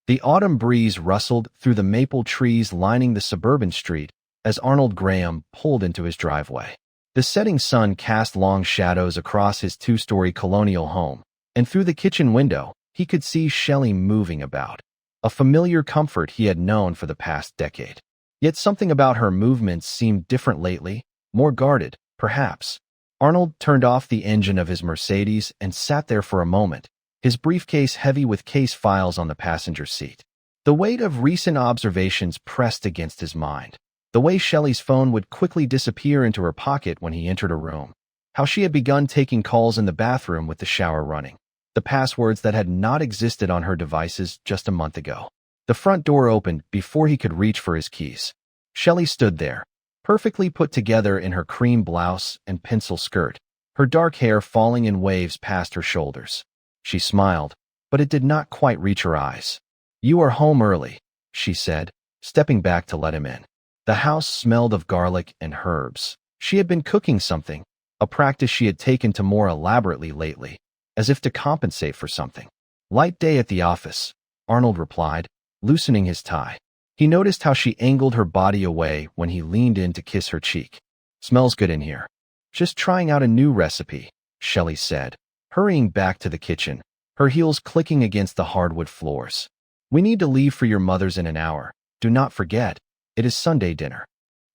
The autumn breeze rustled through the maple trees lining the suburban street as Arnold Graham pulled into his driveway. The setting sun cast long shadows across his two-story colonial home, and through the kitchen window, he could see Shelley moving about, a familiar comfort he had known for the past decade. Yet something about her movements seemed different lately, more guarded, perhaps. Arnold turned off the engine of his Mercedes and sat there for a moment, his briefcase heavy with case files on the passenger seat. The weight of recent observations pressed against his mind. The way Shelley's phone would quickly disappear into her pocket when he entered a room. How she had begun taking calls in the bathroom with the shower running. The passwords that had not existed on her devices just a month ago. The front door opened before he could reach for his keys. Shelley stood there, perfectly put together in her cream blouse and pencil skirt, her dark hair falling in waves past her shoulders. She smiled, but it did not quite reach her eyes. "You are home early," she said, stepping back to let him in. The house smelled of garlic and herbs. She had been cooking something, a practice she had taken to more elaborately lately, as if to compensate for something. "Light day at the office," Arnold replied, loosening his tie. He noticed how she angled her body away when he leaned in to kiss her cheek. "Smells good in here." "Just trying out a new recipe," Shelley said, hurrying back to the kitchen, her heels clicking against the hardwood floors. "We need to leave for your mother's in an hour. Do not forget, it is Sunday dinner."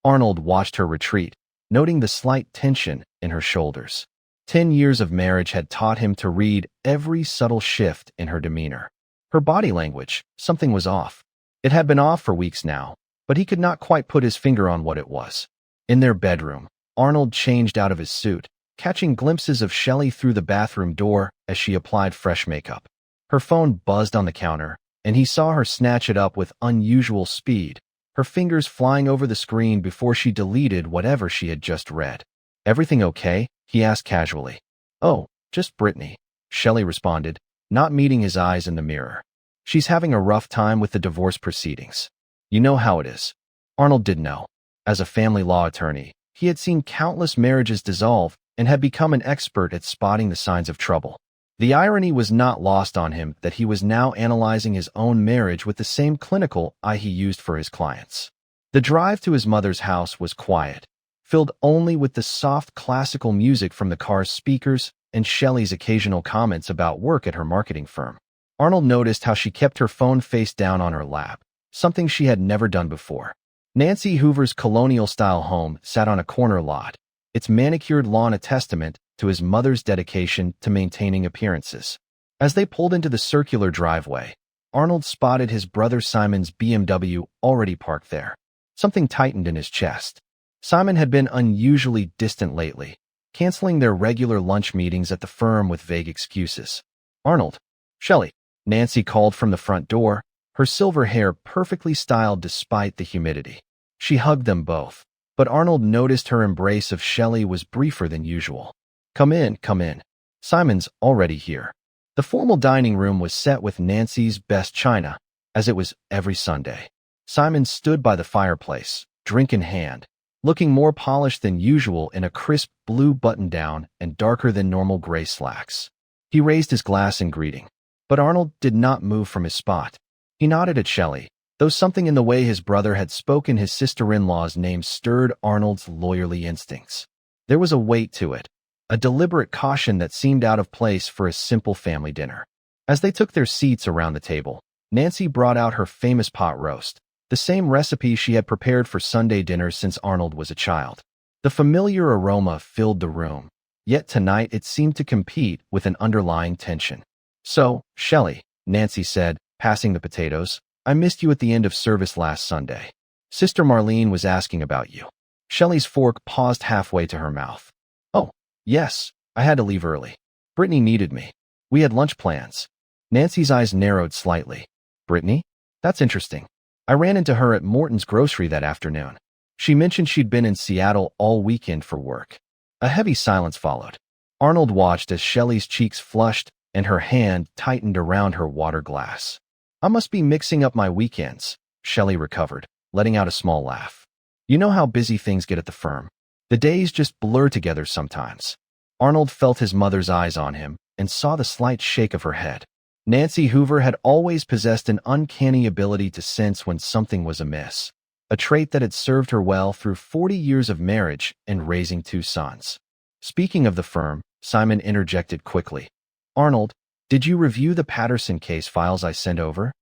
Arnold watched her retreat, noting the slight tension in her shoulders. 10 years of marriage had taught him to read every subtle shift in her demeanor. Her body language, something was off. It had been off for weeks now, but he could not quite put his finger on what it was. In their bedroom, Arnold changed out of his suit, catching glimpses of Shelley through the bathroom door as she applied fresh makeup. Her phone buzzed on the counter, and he saw her snatch it up with unusual speed, her fingers flying over the screen before she deleted whatever she had just read. "Everything okay?" he asked casually. "Oh, just Brittany," Shelley responded, not meeting his eyes in the mirror. "She's having a rough time with the divorce proceedings. You know how it is." Arnold did know. As a family law attorney, he had seen countless marriages dissolve and had become an expert at spotting the signs of trouble. The irony was not lost on him that he was now analyzing his own marriage with the same clinical eye he used for his clients. The drive to his mother's house was quiet, filled only with the soft classical music from the car's speakers and Shelley's occasional comments about work at her marketing firm. Arnold noticed how she kept her phone face down on her lap, something she had never done before. Nancy Hoover's colonial-style home sat on a corner lot, its manicured lawn a testament to his mother's dedication to maintaining appearances. As they pulled into the circular driveway, Arnold spotted his brother Simon's BMW already parked there. Something tightened in his chest. Simon had been unusually distant lately, canceling their regular lunch meetings at the firm with vague excuses. "Arnold." "Shelley," Nancy called from the front door, her silver hair perfectly styled despite the humidity. She hugged them both, but Arnold noticed her embrace of Shelley was briefer than usual. Come in, come in. Simon's already here." The formal dining room was set with Nancy's best china, as it was every Sunday. Simon stood by the fireplace, drink in hand, looking more polished than usual in a crisp blue button-down and darker than normal gray slacks. He raised his glass in greeting, but Arnold did not move from his spot. He nodded at Shelley, though something in the way his brother had spoken his sister-in-law's name stirred Arnold's lawyerly instincts. There was a weight to it, a deliberate caution that seemed out of place for a simple family dinner. As they took their seats around the table, Nancy brought out her famous pot roast, the same recipe she had prepared for Sunday dinner since Arnold was a child. The familiar aroma filled the room, yet tonight it seemed to compete with an underlying tension. "So, Shelley," Nancy said, passing the potatoes, "I missed you at the end of service last Sunday. Sister Marlene was asking about you." Shelley's fork paused halfway to her mouth. "Oh, yes, I had to leave early. Brittany needed me. We had lunch plans." Nancy's eyes narrowed slightly. "Brittany? That's interesting. I ran into her at Morton's Grocery that afternoon. She mentioned she'd been in Seattle all weekend for work." A heavy silence followed. Arnold watched as Shelley's cheeks flushed and her hand tightened around her water glass. "I must be mixing up my weekends," Shelley recovered, letting out a small laugh. "You know how busy things get at the firm. The days just blur together sometimes." Arnold felt his mother's eyes on him and saw the slight shake of her head. Nancy Hoover had always possessed an uncanny ability to sense when something was amiss, a trait that had served her well through 40 years of marriage and raising 2 sons. Speaking of the firm, Simon interjected quickly. Arnold, did you review the Patterson case files I sent over?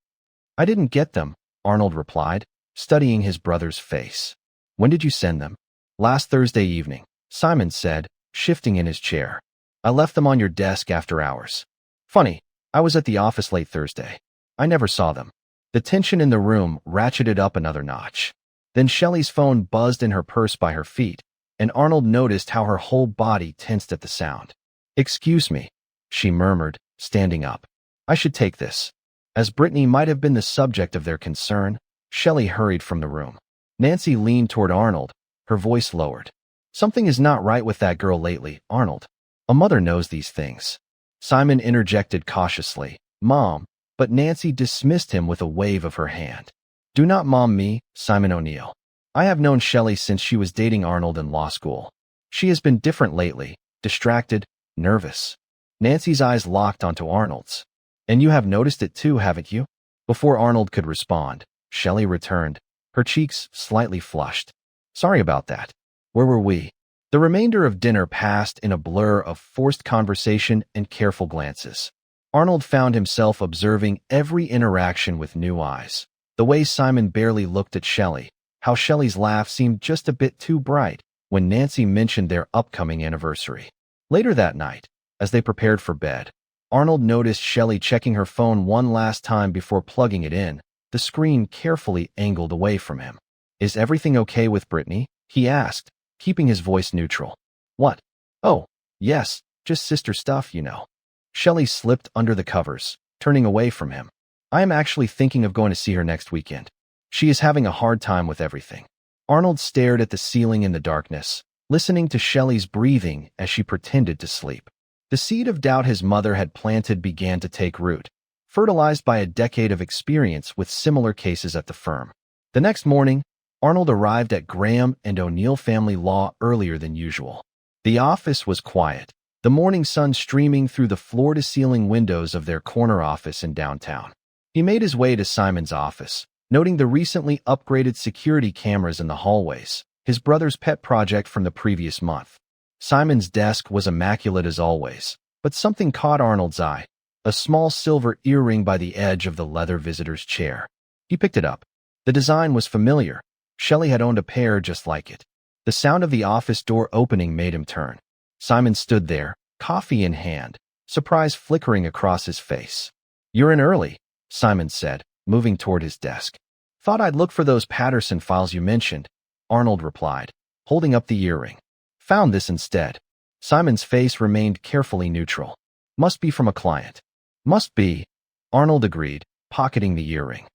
I didn't get them, Arnold replied, studying his brother's face. When did you send them? Last Thursday evening, Simon said, shifting in his chair. I left them on your desk after hours. Funny, I was at the office late Thursday. I never saw them. The tension in the room ratcheted up another notch. Then Shelley's phone buzzed in her purse by her feet, and Arnold noticed how her whole body tensed at the sound. Excuse me, she murmured, standing up. I should take this. As Brittany might have been the subject of their concern, Shelley hurried from the room. Nancy leaned toward Arnold, her voice lowered. Something is not right with that girl lately, Arnold. A mother knows these things. Simon interjected cautiously, Mom, but Nancy dismissed him with a wave of her hand. Do not mom me, Simon O'Neill. I have known Shelley since she was dating Arnold in law school. She has been different lately, distracted, nervous. Nancy's eyes locked onto Arnold's. And you have noticed it too, haven't you? Before Arnold could respond, Shelley returned, her cheeks slightly flushed. Sorry about that. Where were we? The remainder of dinner passed in a blur of forced conversation and careful glances. Arnold found himself observing every interaction with new eyes. The way Simon barely looked at Shelley, how Shelley's laugh seemed just a bit too bright when Nancy mentioned their upcoming anniversary. Later that night, as they prepared for bed, Arnold noticed Shelley checking her phone one last time before plugging it in, the screen carefully angled away from him. Is everything okay with Brittany? He asked, keeping his voice neutral. What? Oh, yes, just sister stuff, you know. Shelley slipped under the covers, turning away from him. I am actually thinking of going to see her next weekend. She is having a hard time with everything. Arnold stared at the ceiling in the darkness, listening to Shelley's breathing as she pretended to sleep. The seed of doubt his mother had planted began to take root, fertilized by a decade of experience with similar cases at the firm. The next morning, Arnold arrived at Graham and O'Neill Family Law earlier than usual. The office was quiet, the morning sun streaming through the floor-to-ceiling windows of their corner office in downtown. He made his way to Simon's office, noting the recently upgraded security cameras in the hallways, his brother's pet project from the previous month. Simon's desk was immaculate as always, but something caught Arnold's eye, a small silver earring by the edge of the leather visitor's chair. He picked it up. The design was familiar. Shelley had owned a pair just like it. The sound of the office door opening made him turn. Simon stood there, coffee in hand, surprise flickering across his face. You're in early, Simon said, moving toward his desk. Thought I'd look for those Patterson files you mentioned, Arnold replied, holding up the earring. Found this instead. Simon's face remained carefully neutral. Must be from a client. Must be, Arnold agreed, pocketing the earring.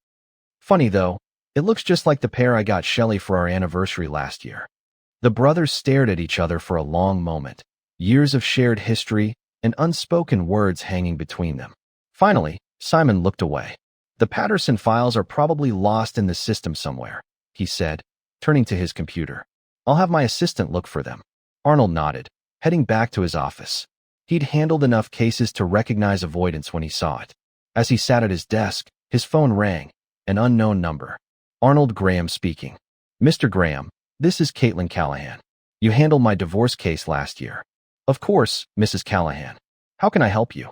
Funny though, it looks just like the pair I got Shelley for our anniversary last year. The brothers stared at each other for a long moment, years of shared history and unspoken words hanging between them. Finally, Simon looked away. The Patterson files are probably lost in the system somewhere, he said, turning to his computer. I'll have my assistant look for them. Arnold nodded, heading back to his office. He'd handled enough cases to recognize avoidance when he saw it. As he sat at his desk, his phone rang, an unknown number. Arnold Graham speaking. Mr. Graham, this is Caitlin Callahan. You handled my divorce case last year. Of course, Mrs. Callahan. How can I help you?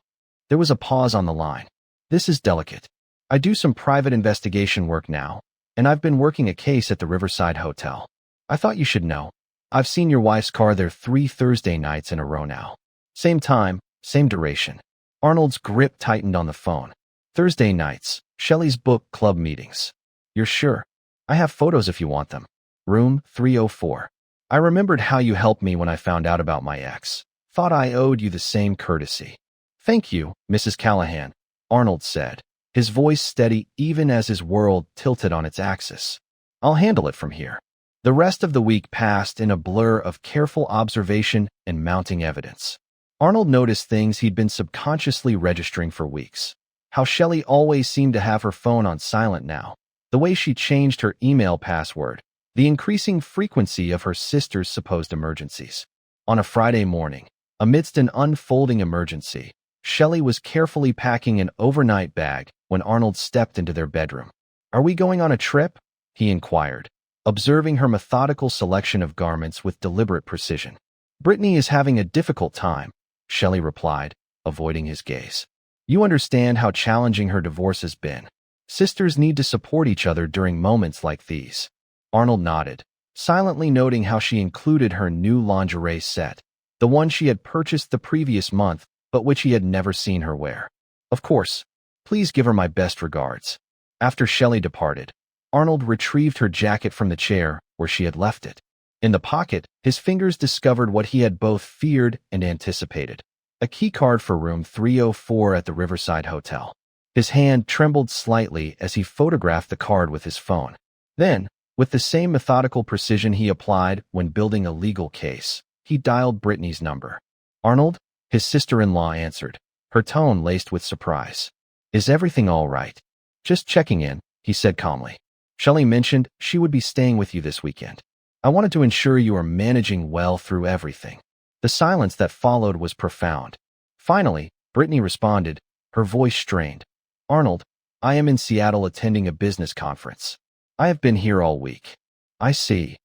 There was a pause on the line. This is delicate. I do some private investigation work now, and I've been working a case at the Riverside Hotel. I thought you should know. I've seen your wife's car there 3 Thursday nights in a row now. Same time, same duration. Arnold's grip tightened on the phone. Thursday nights, Shelley's book club meetings. You're sure? I have photos if you want them. Room 304. I remembered how you helped me when I found out about my ex. Thought I owed you the same courtesy. Thank you, Mrs. Callahan, Arnold said, his voice steady even as his world tilted on its axis. I'll handle it from here. The rest of the week passed in a blur of careful observation and mounting evidence. Arnold noticed things he'd been subconsciously registering for weeks. How Shelley always seemed to have her phone on silent now. The way she changed her email password. The increasing frequency of her sister's supposed emergencies. On a Friday morning, amidst an unfolding emergency, Shelley was carefully packing an overnight bag when Arnold stepped into their bedroom. "Are we going on a trip?" he inquired, observing her methodical selection of garments with deliberate precision. "Brittany is having a difficult time," Shelley replied, avoiding his gaze. "You understand how challenging her divorce has been. Sisters need to support each other during moments like these." Arnold nodded, silently noting how she included her new lingerie set, the one she had purchased the previous month, but which he had never seen her wear. "Of course. Please give her my best regards." After Shelley departed, Arnold retrieved her jacket from the chair where she had left it. In the pocket, his fingers discovered what he had both feared and anticipated: a keycard for room 304 at the Riverside Hotel. His hand trembled slightly as he photographed the card with his phone. Then, with the same methodical precision he applied when building a legal case, he dialed Brittany's number. "Arnold?" his sister-in-law answered, her tone laced with surprise. "Is everything all right?" "Just checking in," he said calmly. "Shelley mentioned she would be staying with you this weekend. I wanted to ensure you are managing well through everything." The silence that followed was profound. Finally, Brittany responded, her voice strained. "Arnold, I am in Seattle attending a business conference. I have been here all week." "I see,"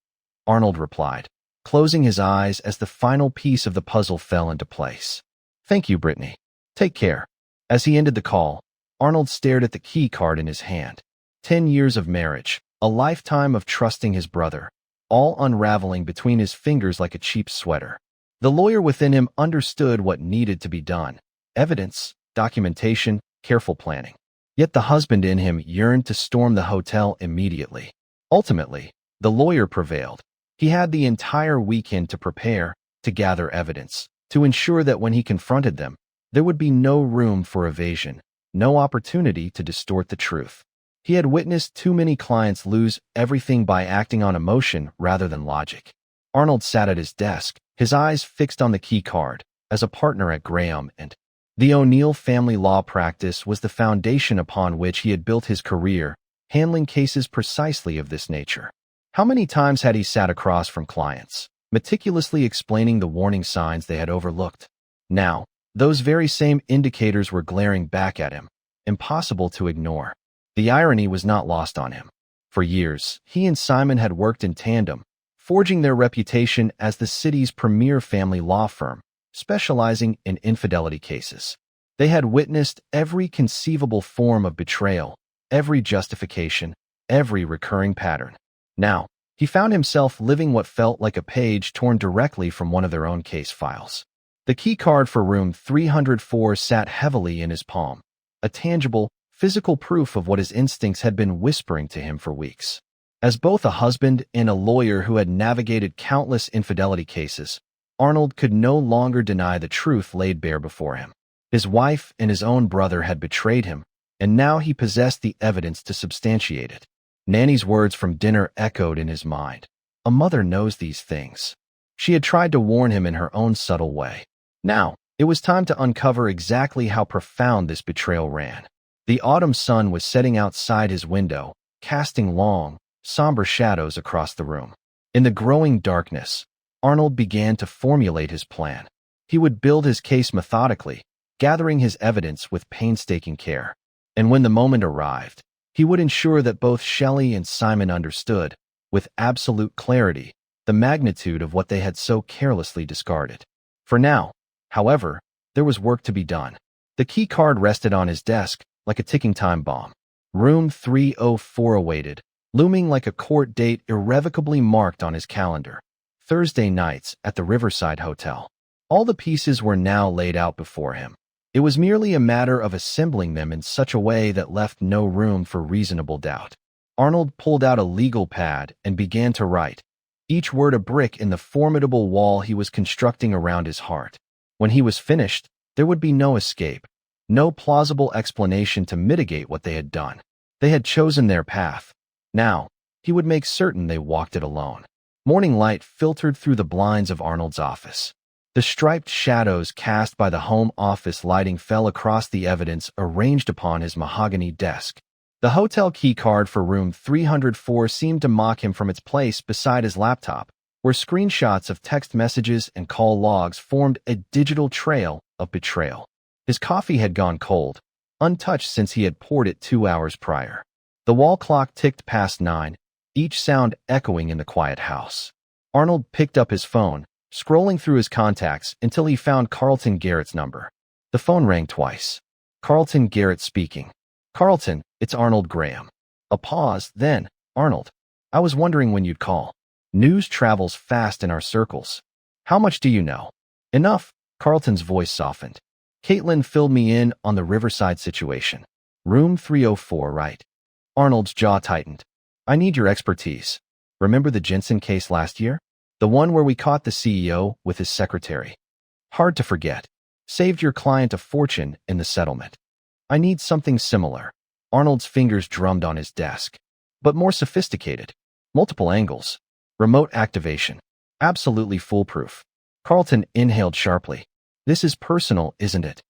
Arnold replied, closing his eyes as the final piece of the puzzle fell into place. "Thank you, Brittany. Take care." As he ended the call, Arnold stared at the key card in his hand. 10 years of marriage, a lifetime of trusting his brother, all unraveling between his fingers like a cheap sweater. The lawyer within him understood what needed to be done: evidence, documentation, careful planning. Yet the husband in him yearned to storm the hotel immediately. Ultimately, the lawyer prevailed. He had the entire weekend to prepare, to gather evidence, to ensure that when he confronted them, there would be no room for evasion, no opportunity to distort the truth. He had witnessed too many clients lose everything by acting on emotion rather than logic. Arnold sat at his desk, his eyes fixed on the key card. As a partner at Graham and the O'Neill family law practice was the foundation upon which he had built his career, handling cases precisely of this nature. How many times had he sat across from clients, meticulously explaining the warning signs they had overlooked? Now, those very same indicators were glaring back at him, impossible to ignore. The irony was not lost on him. For years, he and Simon had worked in tandem, forging their reputation as the city's premier family law firm, specializing in infidelity cases. They had witnessed every conceivable form of betrayal, every justification, every recurring pattern. Now, he found himself living what felt like a page torn directly from one of their own case files. The key card for room 304 sat heavily in his palm, a tangible, physical proof of what his instincts had been whispering to him for weeks. As both a husband and a lawyer who had navigated countless infidelity cases, Arnold could no longer deny the truth laid bare before him. His wife and his own brother had betrayed him, and now he possessed the evidence to substantiate it. Nanny's words from dinner echoed in his mind. A mother knows these things. She had tried to warn him in her own subtle way. Now, it was time to uncover exactly how profound this betrayal ran. The autumn sun was setting outside his window, casting long, somber shadows across the room. In the growing darkness, Arnold began to formulate his plan. He would build his case methodically, gathering his evidence with painstaking care. And when the moment arrived, he would ensure that both Shelley and Simon understood, with absolute clarity, the magnitude of what they had so carelessly discarded. For now, however, there was work to be done. The key card rested on his desk like a ticking time bomb. Room 304 awaited, looming like a court date irrevocably marked on his calendar. Thursday nights at the Riverside Hotel. All the pieces were now laid out before him. It was merely a matter of assembling them in such a way that left no room for reasonable doubt. Arnold pulled out a legal pad and began to write, each word a brick in the formidable wall he was constructing around his heart. When he was finished, there would be no escape, no plausible explanation to mitigate what they had done. They had chosen their path. Now, he would make certain they walked it alone. Morning light filtered through the blinds of Arnold's office. The striped shadows cast by the home office lighting fell across the evidence arranged upon his mahogany desk. The hotel key card for room 304 seemed to mock him from its place beside his laptop, where screenshots of text messages and call logs formed a digital trail of betrayal. His coffee had gone cold, untouched since he had poured it 2 hours prior. The wall clock ticked past 9, each sound echoing in the quiet house. Arnold picked up his phone, scrolling through his contacts until he found Carlton Garrett's number. The phone rang twice. Carlton Garrett speaking. "Carlton, it's Arnold Graham." A pause, then, "Arnold, I was wondering when you'd call. News travels fast in our circles. How much do you know?" "Enough." Carlton's voice softened. "Caitlin filled me in on the Riverside situation. Room 304, right?" Arnold's jaw tightened. "I need your expertise. Remember the Jensen case last year? The one where we caught the CEO with his secretary? Hard to forget. Saved your client a fortune in the settlement. I need something similar." Arnold's fingers drummed on his desk. "But more sophisticated. Multiple angles. Remote activation. Absolutely foolproof." Carlton inhaled sharply. "This is personal, isn't it?"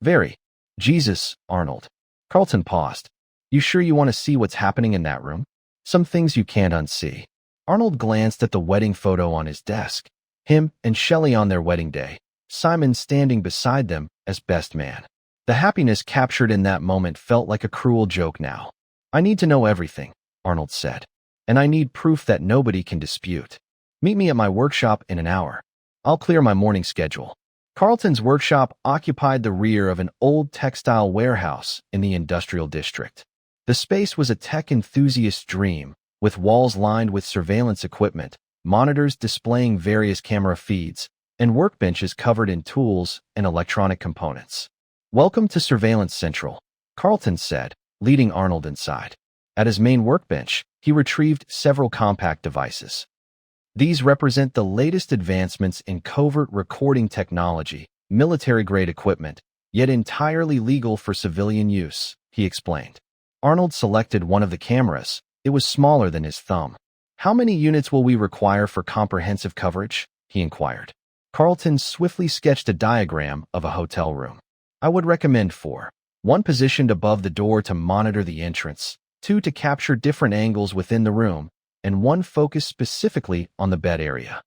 "Very." "Jesus, Arnold." Carlton paused. "You sure you want to see what's happening in that room? Some things you can't unsee." Arnold glanced at the wedding photo on his desk. Him and Shelley on their wedding day, Simon standing beside them as best man. The happiness captured in that moment felt like a cruel joke now. "I need to know everything," Arnold said. "And I need proof that nobody can dispute. Meet me at my workshop in an hour. I'll clear my morning schedule." Carlton's workshop occupied the rear of an old textile warehouse in the industrial district. The space was a tech enthusiast's dream, with walls lined with surveillance equipment, monitors displaying various camera feeds, and workbenches covered in tools and electronic components. "Welcome to Surveillance Central," Carlton said, leading Arnold inside. At his main workbench, he retrieved several compact devices. "These represent the latest advancements in covert recording technology, military-grade equipment, yet entirely legal for civilian use," he explained. Arnold selected one of the cameras. It was smaller than his thumb. "How many units will we require for comprehensive coverage?" he inquired. Carlton swiftly sketched a diagram of a hotel room. "I would recommend 4. 1 positioned above the door to monitor the entrance, 2 to capture different angles within the room, and 1 focused specifically on the bed area."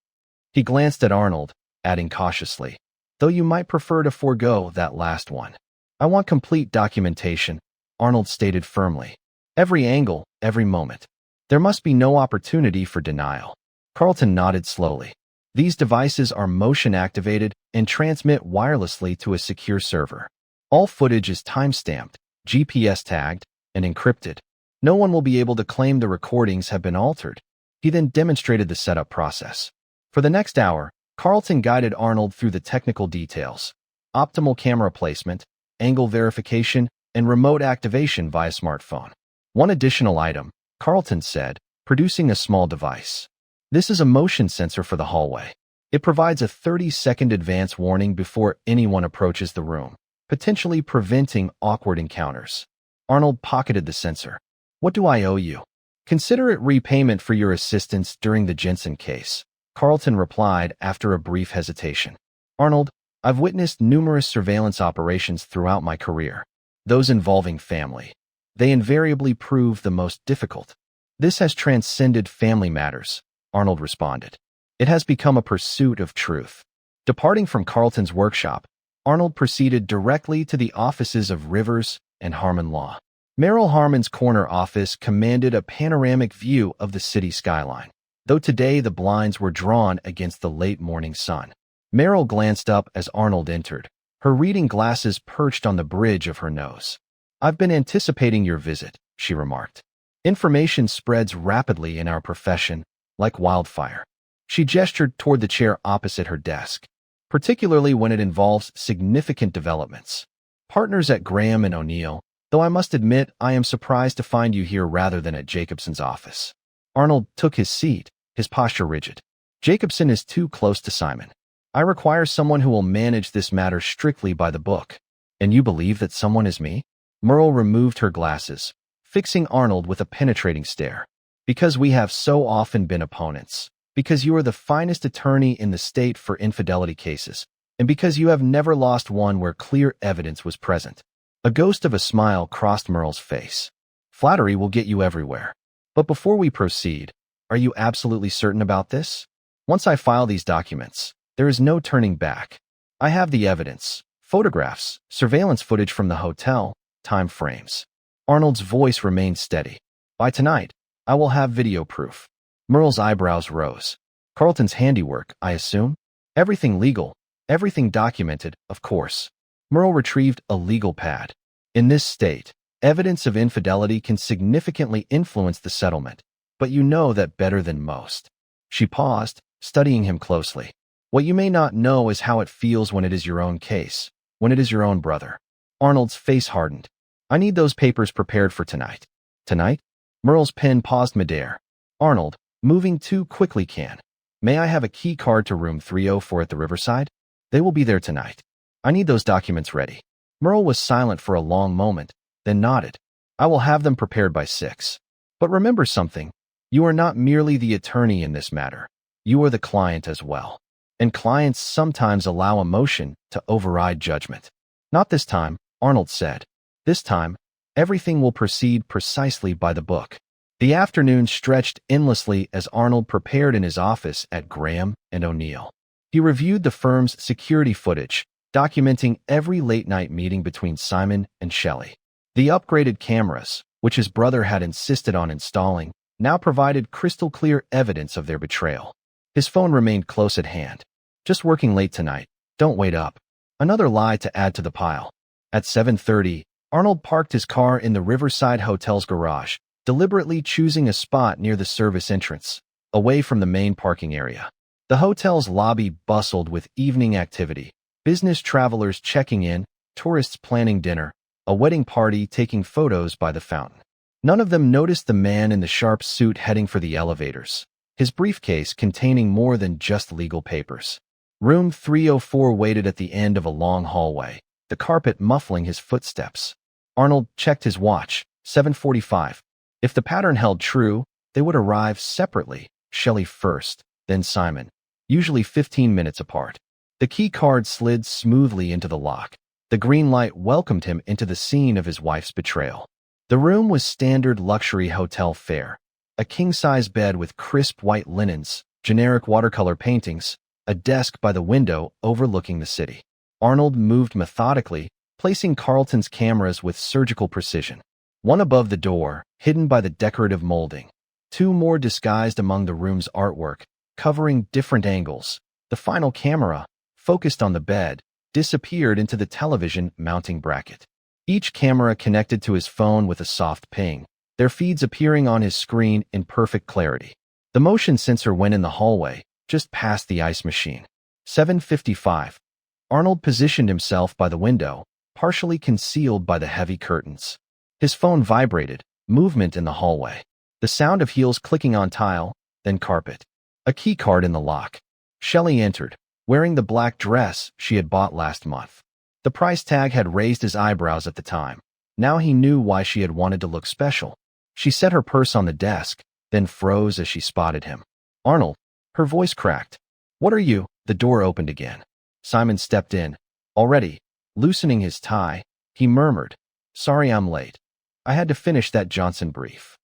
He glanced at Arnold, adding cautiously, "Though you might prefer to forego that last one." "I want complete documentation," Arnold stated firmly. "Every angle, every moment. There must be no opportunity for denial." Carlton nodded slowly. "These devices are motion-activated and transmit wirelessly to a secure server. All footage is time-stamped, GPS-tagged, and encrypted. No one will be able to claim the recordings have been altered." He then demonstrated the setup process. For the next hour, Carlton guided Arnold through the technical details: optimal camera placement, angle verification, and remote activation via smartphone. "One additional item," Carlton said, producing a small device. "This is a motion sensor for the hallway. It provides a 30-second advance warning before anyone approaches the room, potentially preventing awkward encounters." Arnold pocketed the sensor. "What do I owe you?" "Consider it repayment for your assistance during the Jensen case," Carlton replied after a brief hesitation. "Arnold, I've witnessed numerous surveillance operations throughout my career, those involving family. They invariably prove the most difficult." "This has transcended family matters," Arnold responded. "It has become a pursuit of truth." Departing from Carlton's workshop, Arnold proceeded directly to the offices of Rivers and Harmon Law. Merrill Harmon's corner office commanded a panoramic view of the city skyline, though today the blinds were drawn against the late morning sun. Merrill glanced up as Arnold entered, her reading glasses perched on the bridge of her nose. "I've been anticipating your visit," she remarked. "Information spreads rapidly in our profession, like wildfire." She gestured toward the chair opposite her desk, "particularly when it involves significant developments. Partners at Graham and O'Neill, though I must admit I am surprised to find you here rather than at Jacobson's office." Arnold took his seat, his posture rigid. "Jacobson is too close to Simon. I require someone who will manage this matter strictly by the book." "And you believe that someone is me?" Merle removed her glasses, fixing Arnold with a penetrating stare. "Because we have so often been opponents. Because you are the finest attorney in the state for infidelity cases. And because you have never lost one where clear evidence was present." A ghost of a smile crossed Merle's face. "Flattery will get you everywhere. But before we proceed, are you absolutely certain about this? Once I file these documents, there is no turning back. I have the evidence, Photographs, surveillance footage from the hotel, time frames. Arnold's voice remained steady. By tonight, I will have video proof. Merle's eyebrows rose. Carlton's handiwork, I assume? Everything legal, everything documented, of course. Merle retrieved a legal pad. In this state, evidence of infidelity can significantly influence the settlement, but you know that better than most. She paused, studying him closely. What you may not know is how it feels when it is your own case, when it is your own brother. Arnold's face hardened. I need those papers prepared for tonight. Tonight? Merle's pen paused midair. Arnold, moving too quickly can. May I have a key card to room 304 at the Riverside? They will be there tonight. I need those documents ready. Merle was silent for a long moment, then nodded. I will have them prepared by 6. But remember something. You are not merely the attorney in this matter. You are the client as well. And clients sometimes allow emotion to override judgment. Not this time, Arnold said. This time, everything will proceed precisely by the book. The afternoon stretched endlessly as Arnold prepared in his office at Graham and O'Neill. He reviewed the firm's security footage, documenting every late-night meeting between Simon and Shelley. The upgraded cameras, which his brother had insisted on installing, now provided crystal-clear evidence of their betrayal. His phone remained close at hand. Just working late tonight. Don't wait up. Another lie to add to the pile. At 7:30, Arnold parked his car in the Riverside Hotel's garage, deliberately choosing a spot near the service entrance, away from the main parking area. The hotel's lobby bustled with evening activity, business travelers checking in, tourists planning dinner, a wedding party taking photos by the fountain. None of them noticed the man in the sharp suit heading for the elevators, his briefcase containing more than just legal papers. Room 304 waited at the end of a long hallway, the carpet muffling his footsteps. Arnold checked his watch, 7:45. If the pattern held true, they would arrive separately, Shelley first, then Simon, usually 15 minutes apart. The key card slid smoothly into the lock. The green light welcomed him into the scene of his wife's betrayal. The room was standard luxury hotel fare. A king-size bed with crisp white linens, generic watercolor paintings, a desk by the window overlooking the city. Arnold moved methodically, placing Carlton's cameras with surgical precision. One above the door, hidden by the decorative molding. 2 more disguised among the room's artwork, covering different angles. The final camera, focused on the bed, disappeared into the television mounting bracket. Each camera connected to his phone with a soft ping, their feeds appearing on his screen in perfect clarity. The motion sensor went in the hallway, just past the ice machine. 7:55. Arnold positioned himself by the window, partially concealed by the heavy curtains. His phone vibrated, movement in the hallway. The sound of heels clicking on tile, then carpet. A key card in the lock. Shelley entered, wearing the black dress she had bought last month. The price tag had raised his eyebrows at the time. Now he knew why she had wanted to look special. She set her purse on the desk, then froze as she spotted him. Arnold. Her voice cracked. What are you? The door opened again. Simon stepped in. Already, loosening his tie, he murmured, Sorry I'm late. I had to finish that Johnson brief.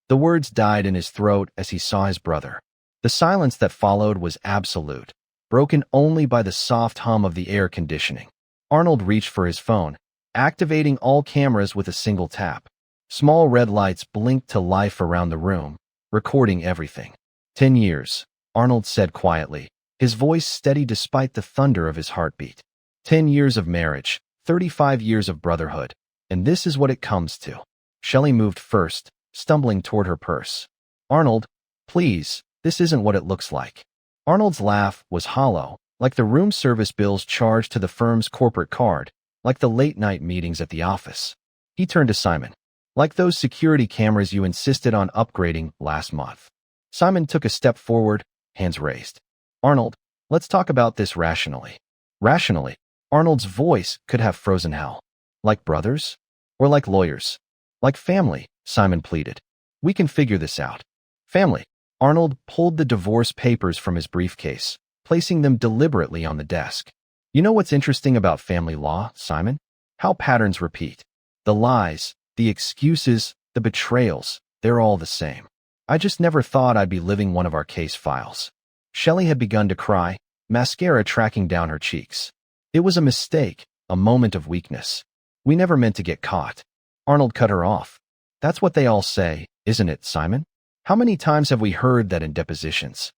The words died in his throat as he saw his brother. The silence that followed was absolute, broken only by the soft hum of the air conditioning. Arnold reached for his phone, activating all cameras with a single tap. Small red lights blinked to life around the room, recording everything. 10 years, Arnold said quietly, his voice steady despite the thunder of his heartbeat. 10 years of marriage, 35 years of brotherhood, and this is what it comes to. Shelley moved first, stumbling toward her purse. Arnold, please, this isn't what it looks like. Arnold's laugh was hollow, like the room service bills charged to the firm's corporate card, like the late-night meetings at the office. He turned to Simon. Like those security cameras you insisted on upgrading last month. Simon took a step forward, hands raised. Arnold, let's talk about this rationally. Rationally, Arnold's voice could have frozen hell. Like brothers? Or like lawyers? Like family, Simon pleaded. We can figure this out. Family. Arnold pulled the divorce papers from his briefcase, placing them deliberately on the desk. You know what's interesting about family law, Simon? How patterns repeat. The lies, the excuses, the betrayals, they're all the same. I just never thought I'd be living one of our case files. Shelley had begun to cry, mascara tracking down her cheeks. It was a mistake, a moment of weakness. We never meant to get caught. Arnold cut her off. That's what they all say, isn't it, Simon? How many times have we heard that in depositions?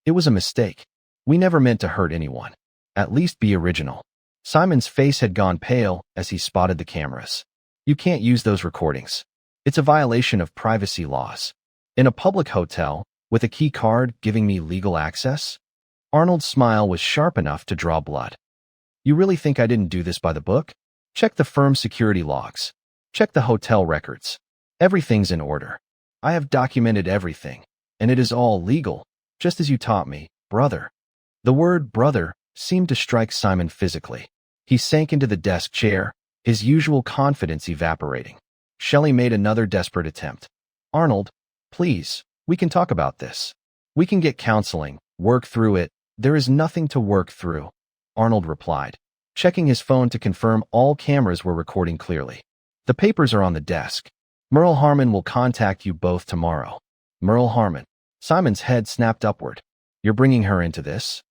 It was a mistake. We never meant to hurt anyone. At least be original. Simon's face had gone pale as he spotted the cameras. You can't use those recordings. It's a violation of privacy laws. In a public hotel, with a key card giving me legal access? Arnold's smile was sharp enough to draw blood. You really think I didn't do this by the book? Check the firm's security logs. Check the hotel records. Everything's in order. I have documented everything, and it is all legal, just as you taught me, brother. The word brother seemed to strike Simon physically. He sank into the desk chair, his usual confidence evaporating. Shelley made another desperate attempt. Arnold, please, we can talk about this. We can get counseling, work through it. There is nothing to work through, Arnold replied, checking his phone to confirm all cameras were recording clearly. The papers are on the desk. Merle Harmon will contact you both tomorrow. Merle Harmon. Simon's head snapped upward. You're bringing her into this?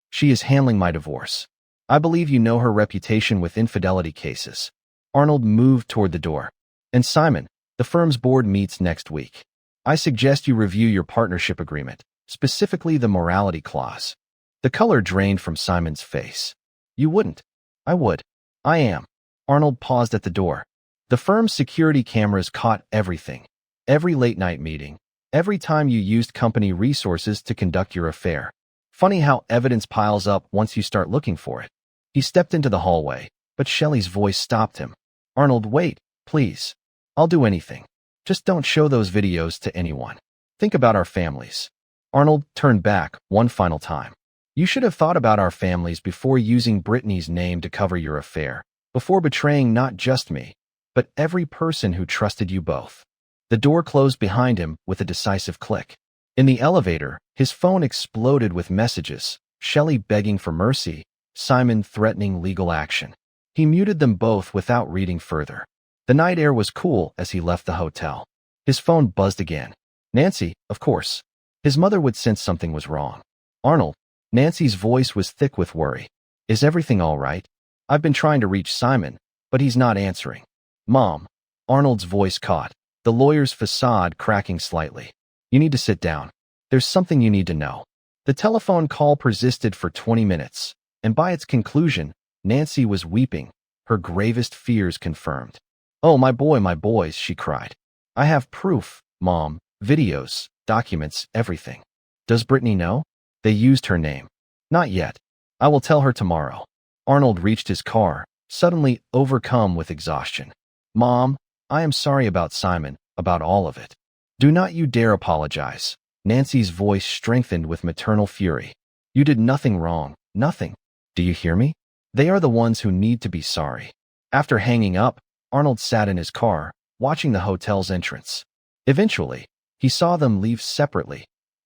She is handling my divorce. I believe you know her reputation with infidelity cases. Arnold moved toward the door. And Simon, the firm's board meets next week. I suggest you review your partnership agreement, specifically the morality clause. The color drained from Simon's face. You wouldn't. I would. I am. Arnold paused at the door. The firm's security cameras caught everything. Every late-night meeting. Every time you used company resources to conduct your affair. Funny how evidence piles up once you start looking for it. He stepped into the hallway, but Shelley's voice stopped him. Arnold, wait, please. I'll do anything. Just don't show those videos to anyone. Think about our families. Arnold turned back one final time. You should have thought about our families before using Brittany's name to cover your affair, before betraying not just me, but every person who trusted you both. The door closed behind him with a decisive click. In the elevator, his phone exploded with messages, Shelley begging for mercy, Simon threatening legal action. He muted them both without reading further. The night air was cool as he left the hotel. His phone buzzed again. Nancy, of course. His mother would sense something was wrong. Arnold. Nancy's voice was thick with worry. Is everything all right? I've been trying to reach Simon, but he's not answering. Mom. Arnold's voice caught, the lawyer's facade cracking slightly. You need to sit down. There's something you need to know. The telephone call persisted for 20 minutes, and by its conclusion, Nancy was weeping, her gravest fears confirmed. Oh, my boys, she cried. I have proof, Mom, videos, documents, everything. Does Brittany know? They used her name. Not yet. I will tell her tomorrow. Arnold reached his car, suddenly overcome with exhaustion. Mom, I am sorry about Simon, about all of it. Do not you dare apologize. Nancy's voice strengthened with maternal fury. You did nothing wrong, nothing. Do you hear me? They are the ones who need to be sorry. After hanging up, Arnold sat in his car, watching the hotel's entrance. Eventually, he saw them leave separately.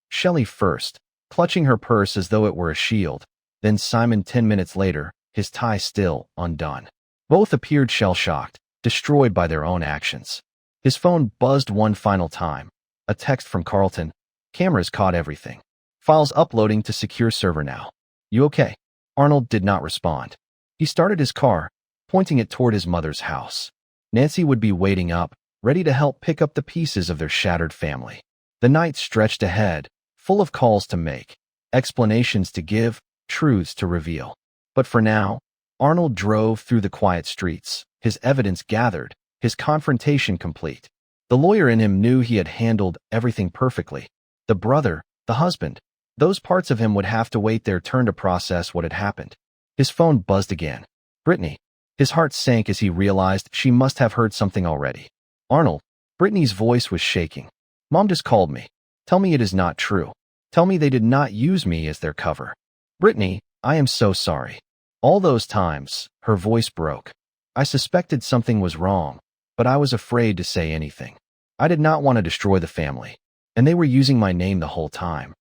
Shelley first, clutching her purse as though it were a shield, then Simon 10 minutes later, his tie still undone. Both appeared shell-shocked, destroyed by their own actions. His phone buzzed one final time. A text from Carlton. Cameras caught everything. Files uploading to secure server now. You okay? Arnold did not respond. He started his car, pointing it toward his mother's house. Nancy would be waiting up, ready to help pick up the pieces of their shattered family. The night stretched ahead, full of calls to make, explanations to give, truths to reveal. But for now, Arnold drove through the quiet streets, his evidence gathered, his confrontation complete. The lawyer in him knew he had handled everything perfectly. The brother, the husband, those parts of him would have to wait their turn to process what had happened. His phone buzzed again. Brittany. His heart sank as he realized she must have heard something already. Arnold. Brittany's voice was shaking. Mom just called me. Tell me it is not true. Tell me they did not use me as their cover. Brittany, I am so sorry. All those times, her voice broke. I suspected something was wrong, but I was afraid to say anything. I did not want to destroy the family, and they were using my name the whole time.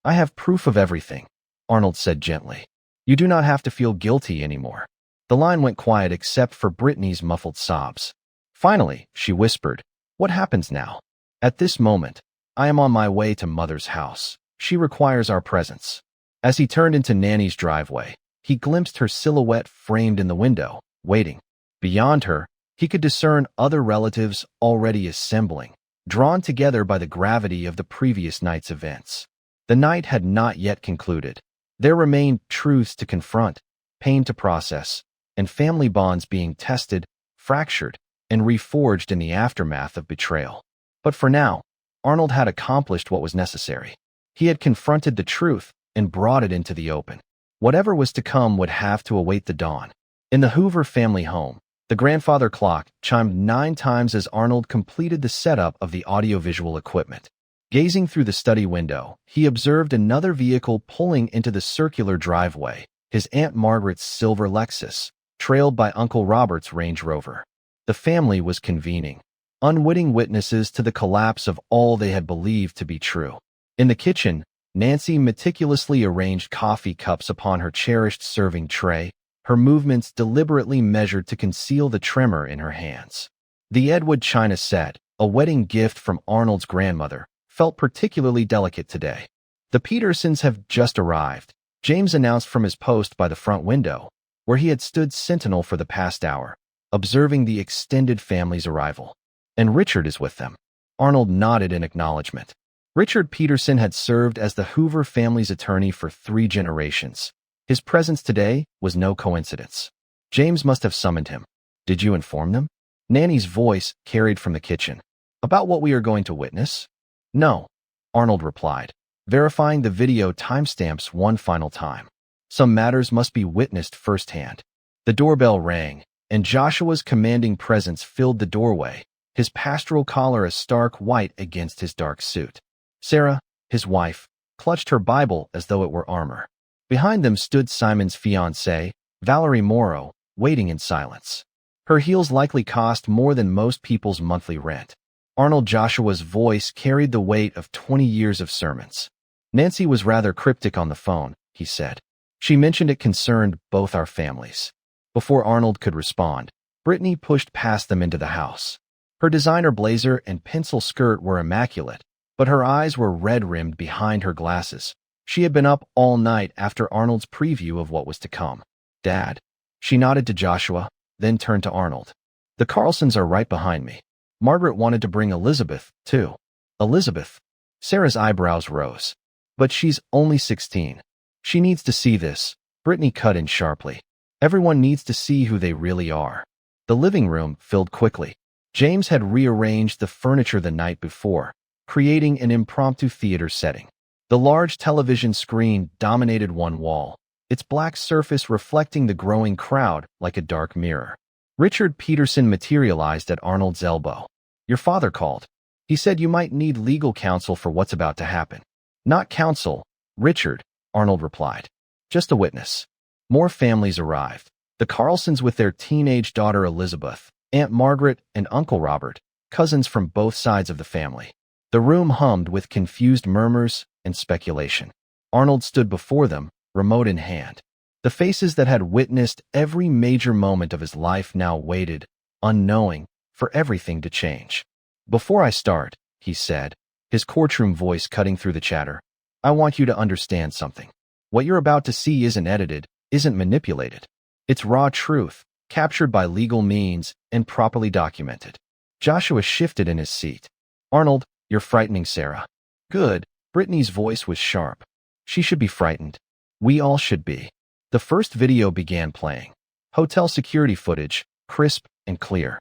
I have proof of everything, Arnold said gently. You do not have to feel guilty anymore. The line went quiet except for Brittany's muffled sobs. Finally, she whispered, what happens now? At this moment, I am on my way to Mother's house. She requires our presence. As he turned into Nanny's driveway, he glimpsed her silhouette framed in the window, waiting. Beyond her, he could discern other relatives already assembling, drawn together by the gravity of the previous night's events. The night had not yet concluded. There remained truths to confront, pain to process, and family bonds being tested, fractured, and reforged in the aftermath of betrayal. But for now, Arnold had accomplished what was necessary. He had confronted the truth and brought it into the open. Whatever was to come would have to await the dawn. In the Hoover family home, the grandfather clock chimed 9 times as Arnold completed the setup of the audiovisual equipment. Gazing through the study window, he observed another vehicle pulling into the circular driveway, his Aunt Margaret's silver Lexus, trailed by Uncle Robert's Range Rover. The family was convening, unwitting witnesses to the collapse of all they had believed to be true. In the kitchen, Nancy meticulously arranged coffee cups upon her cherished serving tray, her movements deliberately measured to conceal the tremor in her hands. The Edwood china set, a wedding gift from Arnold's grandmother, felt particularly delicate today. "The Petersons have just arrived," James announced from his post by the front window, where he had stood sentinel for the past hour, observing the extended family's arrival. "And Richard is with them." Arnold nodded in acknowledgement. Richard Peterson had served as the Hoover family's attorney for 3 generations. His presence today was no coincidence. James must have summoned him. "Did you inform them?" Nanny's voice carried from the kitchen. "About what we are going to witness?" "No," Arnold replied, verifying the video timestamps one final time. "Some matters must be witnessed firsthand." The doorbell rang, and Joshua's commanding presence filled the doorway, his pastoral collar a stark white against his dark suit. Sarah, his wife, clutched her Bible as though it were armor. Behind them stood Simon's fiancée, Valerie Morrow, waiting in silence. Her heels likely cost more than most people's monthly rent. Arnold Joshua's voice carried the weight of 20 years of sermons. "Nancy was rather cryptic on the phone," he said. "She mentioned it concerned both our families." Before Arnold could respond, Brittany pushed past them into the house. Her designer blazer and pencil skirt were immaculate, but her eyes were red-rimmed behind her glasses. She had been up all night after Arnold's preview of what was to come. "Dad." She nodded to Joshua, then turned to Arnold. "The Carlsons are right behind me. Margaret wanted to bring Elizabeth, too." "Elizabeth?" Sarah's eyebrows rose. "But she's only 16. She needs to see this," Brittany cut in sharply. "Everyone needs to see who they really are." The living room filled quickly. James had rearranged the furniture the night before, creating an impromptu theater setting. The large television screen dominated one wall, its black surface reflecting the growing crowd like a dark mirror. Richard Peterson materialized at Arnold's elbow. "Your father called. He said you might need legal counsel for what's about to happen." "Not counsel, Richard," Arnold replied. "Just a witness." More families arrived. The Carlsons with their teenage daughter Elizabeth, Aunt Margaret, and Uncle Robert, cousins from both sides of the family. The room hummed with confused murmurs and speculation. Arnold stood before them, remote in hand. The faces that had witnessed every major moment of his life now waited, unknowing, for everything to change. "Before I start," he said, his courtroom voice cutting through the chatter, "I want you to understand something. What you're about to see isn't edited, isn't manipulated. It's raw truth, captured by legal means and properly documented." Joshua shifted in his seat. "Arnold, you're frightening Sarah." "Good." Brittany's voice was sharp. "She should be frightened. We all should be." The first video began playing. Hotel security footage, crisp and clear.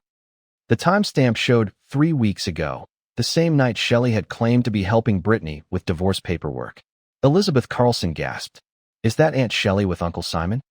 The timestamp showed 3 weeks ago, the same night Shelley had claimed to be helping Brittany with divorce paperwork. Elizabeth Carlson gasped. "Is that Aunt Shelley with Uncle Simon?"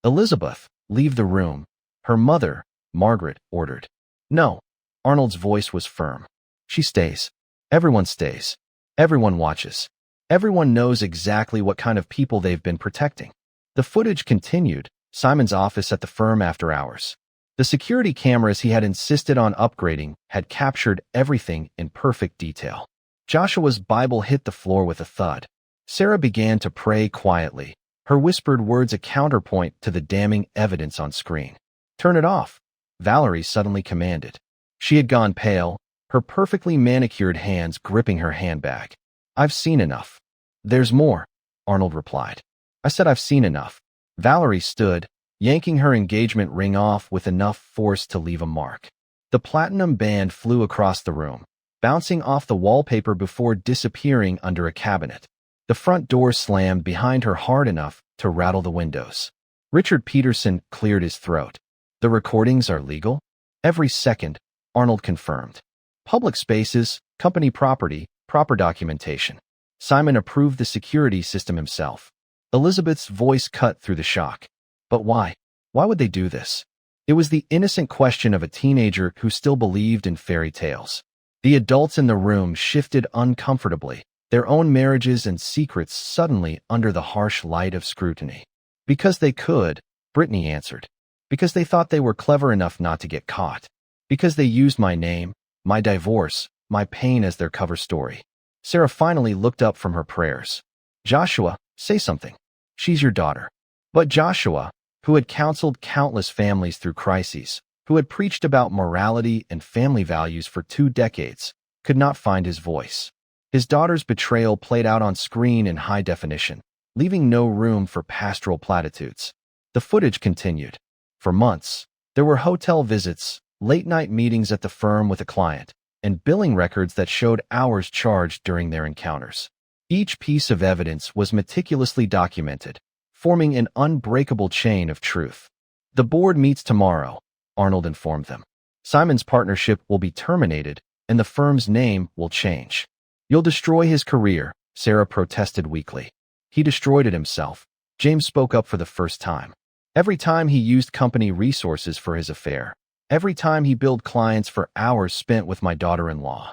"Elizabeth, leave the room," her mother, Margaret, ordered. "No." Arnold's voice was firm. "She stays. Everyone stays. Everyone watches. Everyone knows exactly what kind of people they've been protecting." The footage continued, Simon's office at the firm after hours. The security cameras he had insisted on upgrading had captured everything in perfect detail. Joshua's Bible hit the floor with a thud. Sarah began to pray quietly, her whispered words a counterpoint to the damning evidence on screen. "Turn it off," Valerie suddenly commanded. She had gone pale, her perfectly manicured hands gripping her handbag. "I've seen enough." "There's more," Arnold replied. "I said I've seen enough." Valerie stood, yanking her engagement ring off with enough force to leave a mark. The platinum band flew across the room, bouncing off the wallpaper before disappearing under a cabinet. The front door slammed behind her hard enough to rattle the windows. Richard Peterson cleared his throat. The recordings are legal? Every second, Arnold confirmed. Public spaces, company property, proper documentation. Simon approved the security system himself. Elizabeth's voice cut through the shock. But why? Why would they do this? It was the innocent question of a teenager who still believed in fairy tales. The adults in the room shifted uncomfortably, their own marriages and secrets suddenly under the harsh light of scrutiny. Because they could, Brittany answered. Because they thought they were clever enough not to get caught. Because they used my name, my divorce, my pain as their cover story. Sarah finally looked up from her prayers. Joshua, say something. She's your daughter. But Joshua, who had counseled countless families through crises, who had preached about morality and family values for 2 decades, could not find his voice. His daughter's betrayal played out on screen in high definition, leaving no room for pastoral platitudes. The footage continued. For months, there were hotel visits, late-night meetings at the firm with a client, and billing records that showed hours charged during their encounters. Each piece of evidence was meticulously documented, forming an unbreakable chain of truth. The board meets tomorrow, Arnold informed them. Simon's partnership will be terminated, and the firm's name will change. You'll destroy his career, Sarah protested weakly. He destroyed it himself. James spoke up for the first time. Every time he used company resources for his affair. Every time he billed clients for hours spent with my daughter-in-law.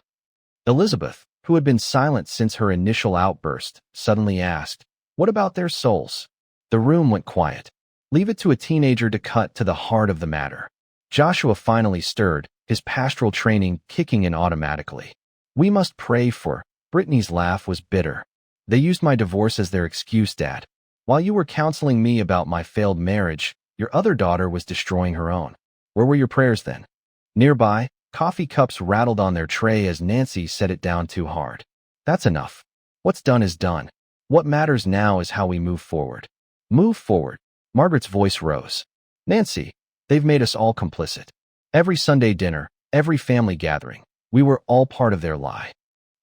Elizabeth, who had been silent since her initial outburst, suddenly asked, "What about their souls?" The room went quiet. Leave it to a teenager to cut to the heart of the matter. Joshua finally stirred, his pastoral training kicking in automatically. "We must pray for..." Brittany's laugh was bitter. "They used my divorce as their excuse, Dad. While you were counseling me about my failed marriage, your other daughter was destroying her own. Where were your prayers then?" Nearby, coffee cups rattled on their tray as Nancy set it down too hard. "That's enough. What's done is done. What matters now is how we move forward." "Move forward." Margaret's voice rose. "Nancy, they've made us all complicit. Every Sunday dinner, every family gathering, we were all part of their lie."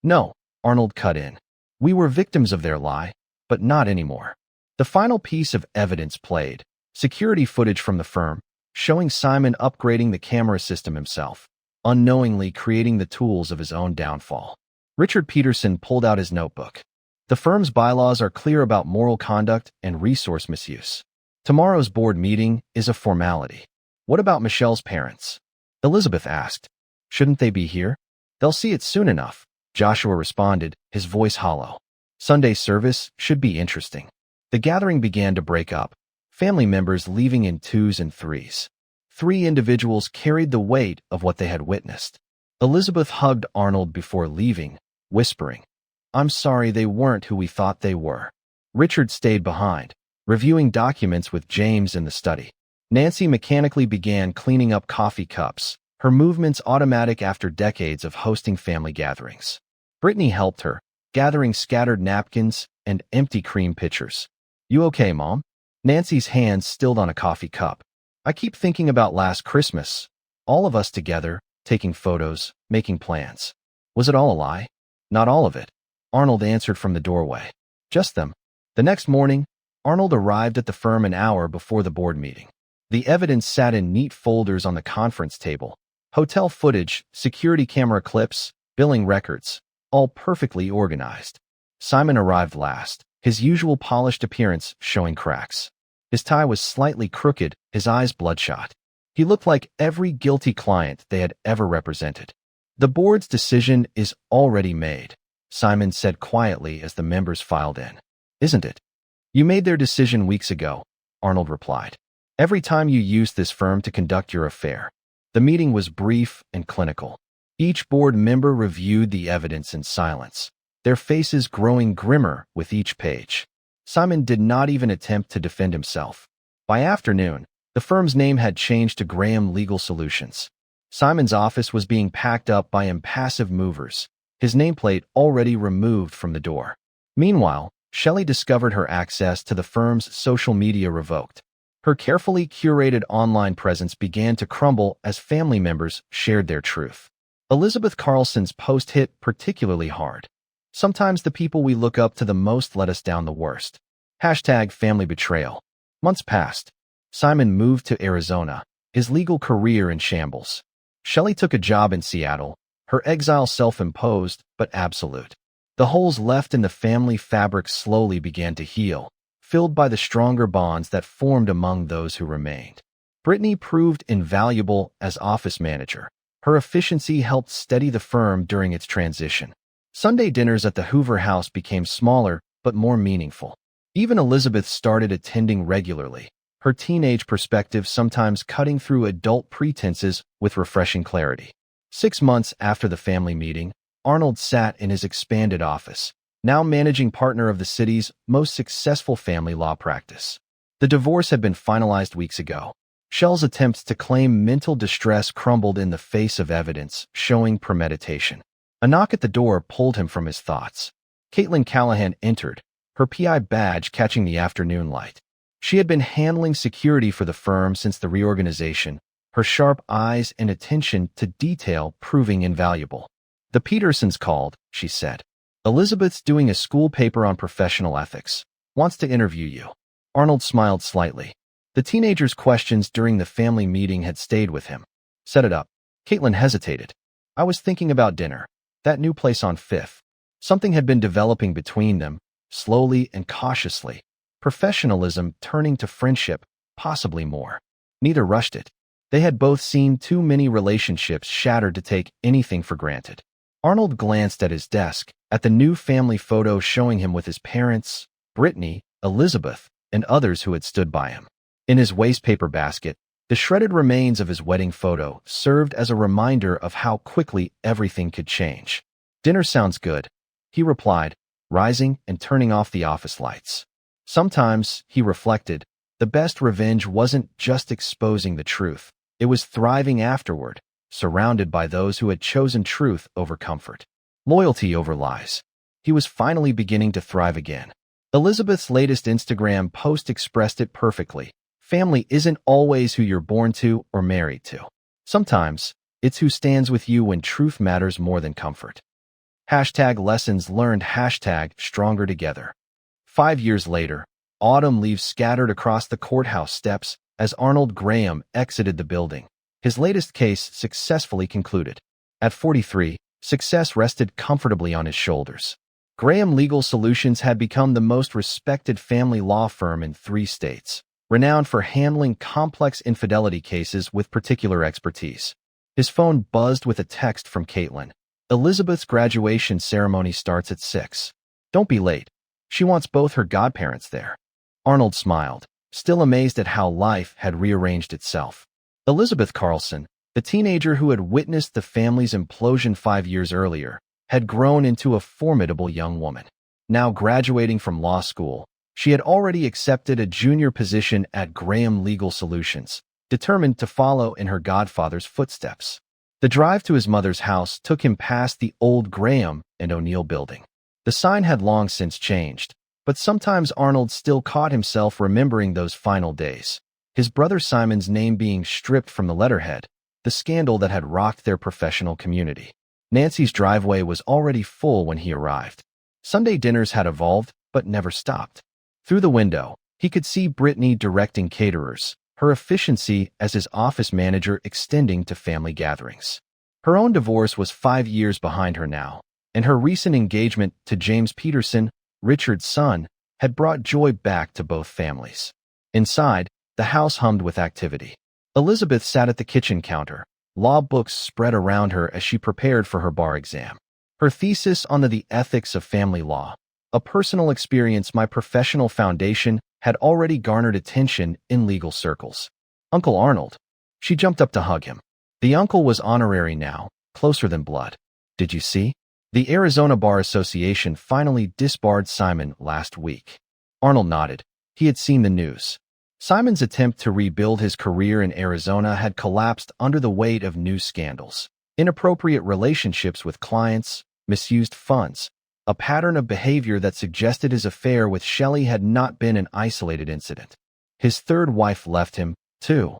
"No," Arnold cut in. "We were victims of their lie, but not anymore." The final piece of evidence played, security footage from the firm, showing Simon upgrading the camera system himself, unknowingly creating the tools of his own downfall. Richard Peterson pulled out his notebook. The firm's bylaws are clear about moral conduct and resource misuse. Tomorrow's board meeting is a formality. "What about Michelle's parents?" Elizabeth asked. "Shouldn't they be here?" "They'll see it soon enough," Joshua responded, his voice hollow. "Sunday service should be interesting." The gathering began to break up, family members leaving in 2s and 3s. 3 individuals carried the weight of what they had witnessed. Elizabeth hugged Arnold before leaving, whispering, "I'm sorry they weren't who we thought they were." Richard stayed behind, reviewing documents with James in the study. Nancy mechanically began cleaning up coffee cups, her movements automatic after decades of hosting family gatherings. Brittany helped her, gathering scattered napkins and empty cream pitchers. "You okay, Mom?" Nancy's hands stilled on a coffee cup. "I keep thinking about last Christmas. All of us together, taking photos, making plans. Was it all a lie?" "Not all of it," Arnold answered from the doorway. "Just them." The next morning, Arnold arrived at the firm an hour before the board meeting. The evidence sat in neat folders on the conference table. Hotel footage, security camera clips, billing records, all perfectly organized. Simon arrived last, his usual polished appearance showing cracks. His tie was slightly crooked, his eyes bloodshot. He looked like every guilty client they had ever represented. "The board's decision is already made," Simon said quietly as the members filed in. "Isn't it?" "You made their decision weeks ago," Arnold replied. "Every time you used this firm to conduct your affair." The meeting was brief and clinical. Each board member reviewed the evidence in silence, their faces growing grimmer with each page. Simon did not even attempt to defend himself. By afternoon, the firm's name had changed to Graham Legal Solutions. Simon's office was being packed up by impassive movers, his nameplate already removed from the door. Meanwhile, Shelley discovered her access to the firm's social media revoked. Her carefully curated online presence began to crumble as family members shared their truth. Elizabeth Carlson's post hit particularly hard. Sometimes the people we look up to the most let us down the worst. #family betrayal. Months passed. Simon moved to Arizona, his legal career in shambles. Shelley took a job in Seattle, her exile self-imposed but absolute. The holes left in the family fabric slowly began to heal, filled by the stronger bonds that formed among those who remained. Brittany proved invaluable as office manager. Her efficiency helped steady the firm during its transition. Sunday dinners at the Hoover house became smaller but more meaningful. Even Elizabeth started attending regularly, her teenage perspective sometimes cutting through adult pretenses with refreshing clarity. 6 months after the family meeting, Arnold sat in his expanded office, now managing partner of the city's most successful family law practice. The divorce had been finalized weeks ago. Shell's attempts to claim mental distress crumbled in the face of evidence showing premeditation. A knock at the door pulled him from his thoughts. Caitlin Callahan entered, her PI badge catching the afternoon light. She had been handling security for the firm since the reorganization, her sharp eyes and attention to detail proving invaluable. "The Petersons called," she said. "Elizabeth's doing a school paper on professional ethics. Wants to interview you." Arnold smiled slightly. The teenager's questions during the family meeting had stayed with him. "Set it up." Caitlin hesitated. "I was thinking about dinner. That new place on Fifth." Something had been developing between them, slowly and cautiously. Professionalism turning to friendship, possibly more. Neither rushed it. They had both seen too many relationships shattered to take anything for granted. Arnold glanced at his desk, at the new family photo showing him with his parents, Brittany, Elizabeth, and others who had stood by him. In his wastepaper basket, the shredded remains of his wedding photo served as a reminder of how quickly everything could change. "Dinner sounds good," he replied, rising and turning off the office lights. Sometimes, he reflected, the best revenge wasn't just exposing the truth. It was thriving afterward, surrounded by those who had chosen truth over comfort. Loyalty over lies. He was finally beginning to thrive again. Elizabeth's latest Instagram post expressed it perfectly. Family isn't always who you're born to or married to. Sometimes, it's who stands with you when truth matters more than comfort. #lessons learned #stronger together. 5 years later, autumn leaves scattered across the courthouse steps as Arnold Graham exited the building. His latest case successfully concluded. At 43, success rested comfortably on his shoulders. Graham Legal Solutions had become the most respected family law firm in 3 states, renowned for handling complex infidelity cases with particular expertise. His phone buzzed with a text from Caitlin. "Elizabeth's graduation ceremony starts at 6. Don't be late. She wants both her godparents there." Arnold smiled, still amazed at how life had rearranged itself. Elizabeth Carlson, the teenager who had witnessed the family's implosion 5 years earlier, had grown into a formidable young woman. Now graduating from law school, she had already accepted a junior position at Graham Legal Solutions, determined to follow in her godfather's footsteps. The drive to his mother's house took him past the old Graham and O'Neill building. The sign had long since changed, but sometimes Arnold still caught himself remembering those final days. His brother Simon's name being stripped from the letterhead, the scandal that had rocked their professional community. Nancy's driveway was already full when he arrived. Sunday dinners had evolved, but never stopped. Through the window, he could see Brittany directing caterers, her efficiency as his office manager extending to family gatherings. Her own divorce was 5 years behind her now, and her recent engagement to James Peterson, Richard's son, had brought joy back to both families. Inside, the house hummed with activity. Elizabeth sat at the kitchen counter, law books spread around her as she prepared for her bar exam. Her thesis on the ethics of family law, a personal experience my professional foundation, had already garnered attention in legal circles. "Uncle Arnold." She jumped up to hug him. The uncle was honorary now, closer than blood. "Did you see? The Arizona Bar Association finally disbarred Simon last week." Arnold nodded. He had seen the news. Simon's attempt to rebuild his career in Arizona had collapsed under the weight of new scandals, inappropriate relationships with clients, misused funds, a pattern of behavior that suggested his affair with Shelley had not been an isolated incident. His third wife left him, too,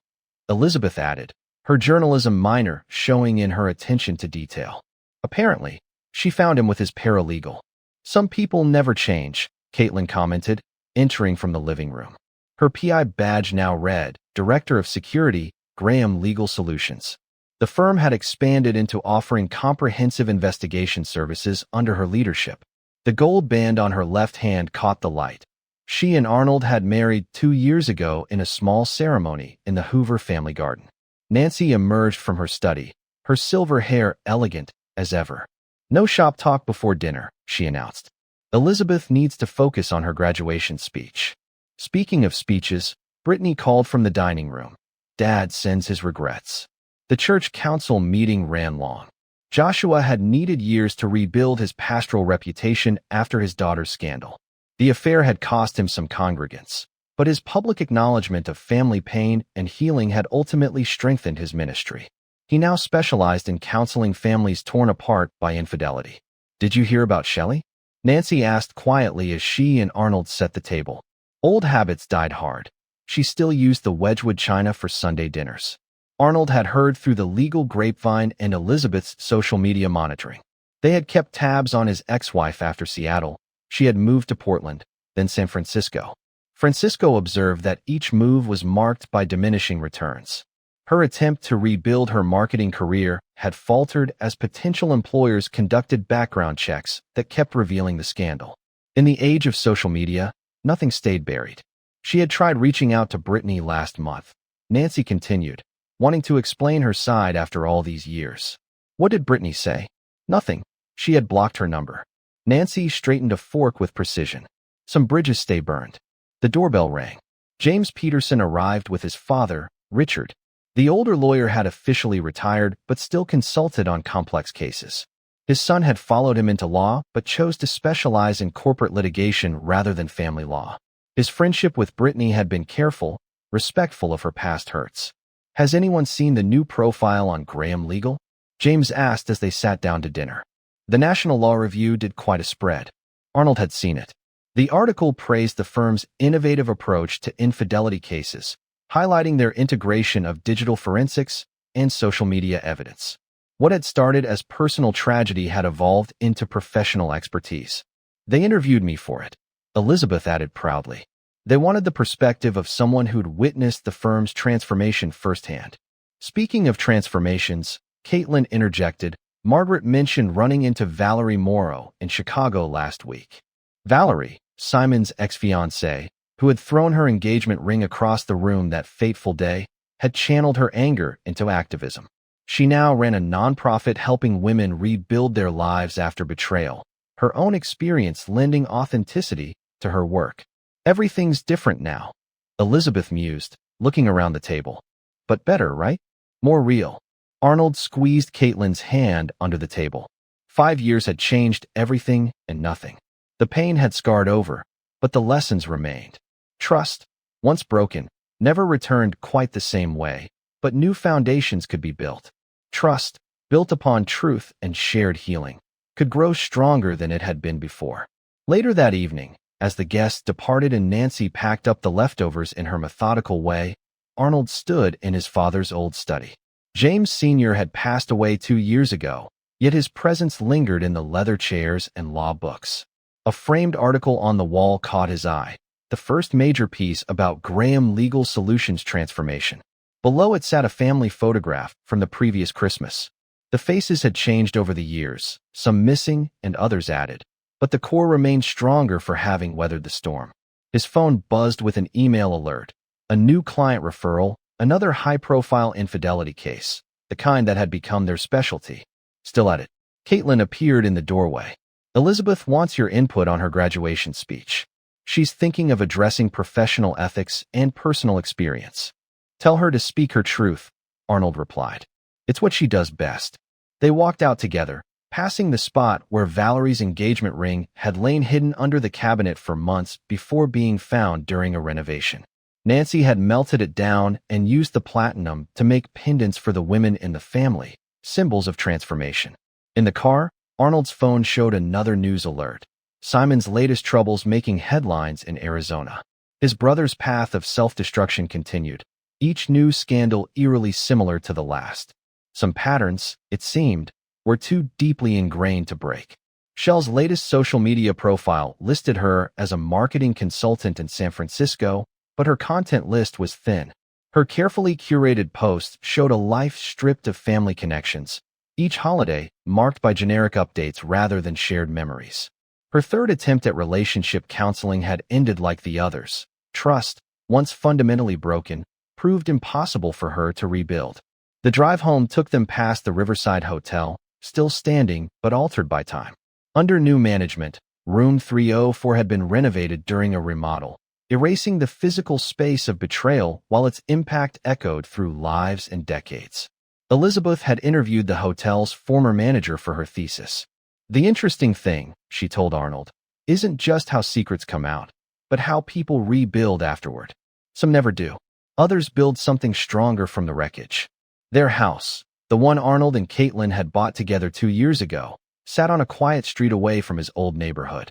Elizabeth added, her journalism minor showing in her attention to detail. Apparently, she found him with his paralegal. Some people never change, Caitlin commented, entering from the living room. Her PI badge now read, Director of Security, Graham Legal Solutions. The firm had expanded into offering comprehensive investigation services under her leadership. The gold band on her left hand caught the light. She and Arnold had married 2 years ago in a small ceremony in the Hoover family garden. Nancy emerged from her study, her silver hair elegant as ever. No shop talk before dinner, she announced. Elizabeth needs to focus on her graduation speech. Speaking of speeches, Brittany called from the dining room. Dad sends his regrets. The church council meeting ran long. Joshua had needed years to rebuild his pastoral reputation after his daughter's scandal. The affair had cost him some congregants, but his public acknowledgement of family pain and healing had ultimately strengthened his ministry. He now specialized in counseling families torn apart by infidelity. Did you hear about Shelley? Nancy asked quietly as she and Arnold set the table. Old habits died hard. She still used the Wedgwood china for Sunday dinners. Arnold had heard through the legal grapevine and Elizabeth's social media monitoring. They had kept tabs on his ex-wife after Seattle. She had moved to Portland, then San Francisco. Francisco observed that each move was marked by diminishing returns. Her attempt to rebuild her marketing career had faltered as potential employers conducted background checks that kept revealing the scandal. In the age of social media, nothing stayed buried. She had tried reaching out to Brittany last month. Nancy continued, wanting to explain her side after all these years. What did Brittany say? Nothing. She had blocked her number. Nancy straightened a fork with precision. Some bridges stay burned. The doorbell rang. James Peterson arrived with his father, Richard. The older lawyer had officially retired but still consulted on complex cases. His son had followed him into law but chose to specialize in corporate litigation rather than family law. His friendship with Brittany had been careful, respectful of her past hurts. Has anyone seen the new profile on Graham Legal? James asked as they sat down to dinner. The National Law Review did quite a spread. Arnold had seen it. The article praised the firm's innovative approach to infidelity cases, highlighting their integration of digital forensics and social media evidence. What had started as personal tragedy had evolved into professional expertise. They interviewed me for it, Elizabeth added proudly. They wanted the perspective of someone who'd witnessed the firm's transformation firsthand. Speaking of transformations, Caitlin interjected, Margaret mentioned running into Valerie Morrow in Chicago last week. Valerie, Simon's ex-fiancée, who had thrown her engagement ring across the room that fateful day, had channeled her anger into activism. She now ran a nonprofit helping women rebuild their lives after betrayal, her own experience lending authenticity to her work. Everything's different now, Elizabeth mused, looking around the table. But better, right? More real. Arnold squeezed Caitlin's hand under the table. 5 years had changed everything and nothing. The pain had scarred over, but the lessons remained. Trust, once broken, never returned quite the same way, but new foundations could be built. Trust, built upon truth and shared healing, could grow stronger than it had been before. Later that evening, as the guests departed and Nancy packed up the leftovers in her methodical way, Arnold stood in his father's old study. James Sr. had passed away 2 years ago, yet his presence lingered in the leather chairs and law books. A framed article on the wall caught his eye, the first major piece about Graham Legal Solutions transformation. Below it sat a family photograph from the previous Christmas. The faces had changed over the years, some missing and others added, but the core remained stronger for having weathered the storm. His phone buzzed with an email alert, a new client referral, another high-profile infidelity case, the kind that had become their specialty. Still at it, Caitlin appeared in the doorway. Elizabeth wants your input on her graduation speech. She's thinking of addressing professional ethics and personal experience. Tell her to speak her truth, Arnold replied. It's what she does best. They walked out together, passing the spot where Valerie's engagement ring had lain hidden under the cabinet for months before being found during a renovation. Nancy had melted it down and used the platinum to make pendants for the women in the family, symbols of transformation. In the car, Arnold's phone showed another news alert. Simon's latest troubles making headlines in Arizona. His brother's path of self-destruction continued, each new scandal eerily similar to the last. Some patterns, it seemed, were too deeply ingrained to break. Shell's latest social media profile listed her as a marketing consultant in San Francisco, but her content list was thin. Her carefully curated posts showed a life stripped of family connections, each holiday marked by generic updates rather than shared memories. Her third attempt at relationship counseling had ended like the others. Trust, once fundamentally broken, proved impossible for her to rebuild. The drive home took them past the Riverside Hotel, still standing but altered by time. Under new management, Room 304 had been renovated during a remodel, erasing the physical space of betrayal while its impact echoed through lives and decades. Elizabeth had interviewed the hotel's former manager for her thesis. The interesting thing, she told Arnold, isn't just how secrets come out, but how people rebuild afterward. Some never do. Others build something stronger from the wreckage. Their house, the one Arnold and Caitlin had bought together 2 years ago, sat on a quiet street away from his old neighborhood.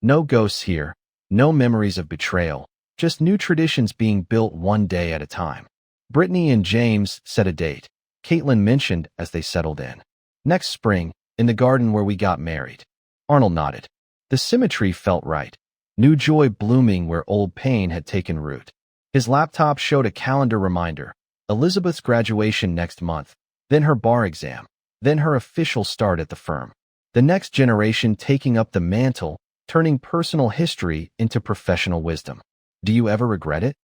No ghosts here, no memories of betrayal, just new traditions being built one day at a time. Brittany and James set a date, Caitlin mentioned as they settled in. Next spring, in the garden where we got married. Arnold nodded. The symmetry felt right. New joy blooming where old pain had taken root. His laptop showed a calendar reminder. Elizabeth's graduation next month, then her bar exam, then her official start at the firm. The next generation taking up the mantle, turning personal history into professional wisdom. Do you ever regret it?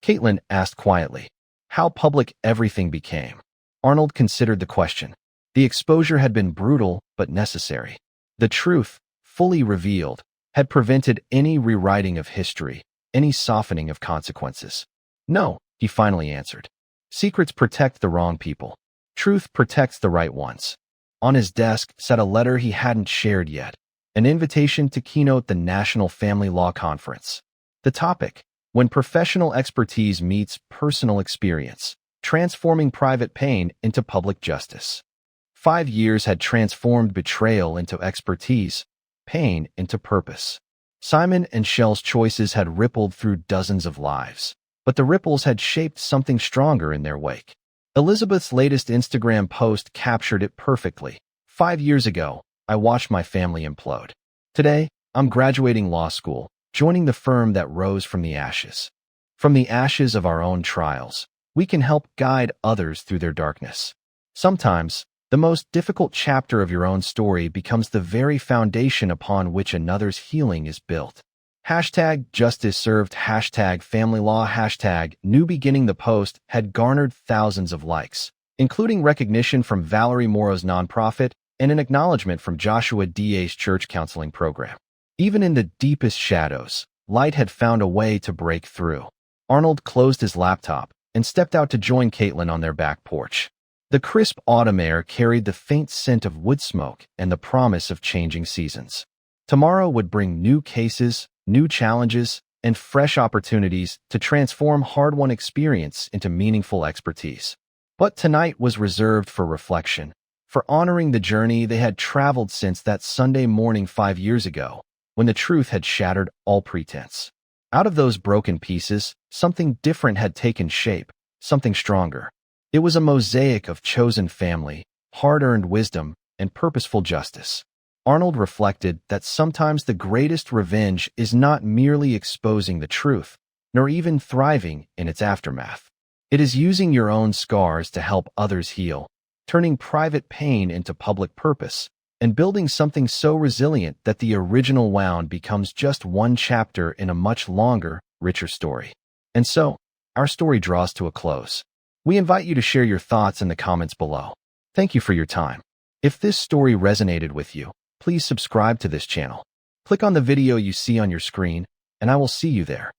Caitlin asked quietly. How public everything became. Arnold considered the question. The exposure had been brutal but necessary. The truth, fully revealed, had prevented any rewriting of history, any softening of consequences. No, he finally answered. Secrets protect the wrong people. Truth protects the right ones. On his desk sat a letter he hadn't shared yet, an invitation to keynote the National Family Law Conference. The topic, when professional expertise meets personal experience, transforming private pain into public justice. 5 years had transformed betrayal into expertise, pain into purpose. Simon and Shell's choices had rippled through dozens of lives, but the ripples had shaped something stronger in their wake. Elizabeth's latest Instagram post captured it perfectly. 5 years ago, I watched my family implode. Today, I'm graduating law school, joining the firm that rose from the ashes. From the ashes of our own trials, we can help guide others through their darkness. Sometimes, the most difficult chapter of your own story becomes the very foundation upon which another's healing is built. #justice served, #family law, #new beginning. The post had garnered thousands of likes, including recognition from Valerie Morrow's nonprofit and an acknowledgement from Joshua D.A.'s church counseling program. Even in the deepest shadows, light had found a way to break through. Arnold closed his laptop and stepped out to join Caitlin on their back porch. The crisp autumn air carried the faint scent of wood smoke and the promise of changing seasons. Tomorrow would bring new cases, new challenges, and fresh opportunities to transform hard-won experience into meaningful expertise. But tonight was reserved for reflection, for honoring the journey they had traveled since that Sunday morning 5 years ago, when the truth had shattered all pretense. Out of those broken pieces, something different had taken shape, something stronger. It was a mosaic of chosen family, hard-earned wisdom, and purposeful justice. Arnold reflected that sometimes the greatest revenge is not merely exposing the truth, nor even thriving in its aftermath. It is using your own scars to help others heal, turning private pain into public purpose, and building something so resilient that the original wound becomes just one chapter in a much longer, richer story. And so, our story draws to a close. We invite you to share your thoughts in the comments below. Thank you for your time. If this story resonated with you, please subscribe to this channel. Click on the video you see on your screen, and I will see you there.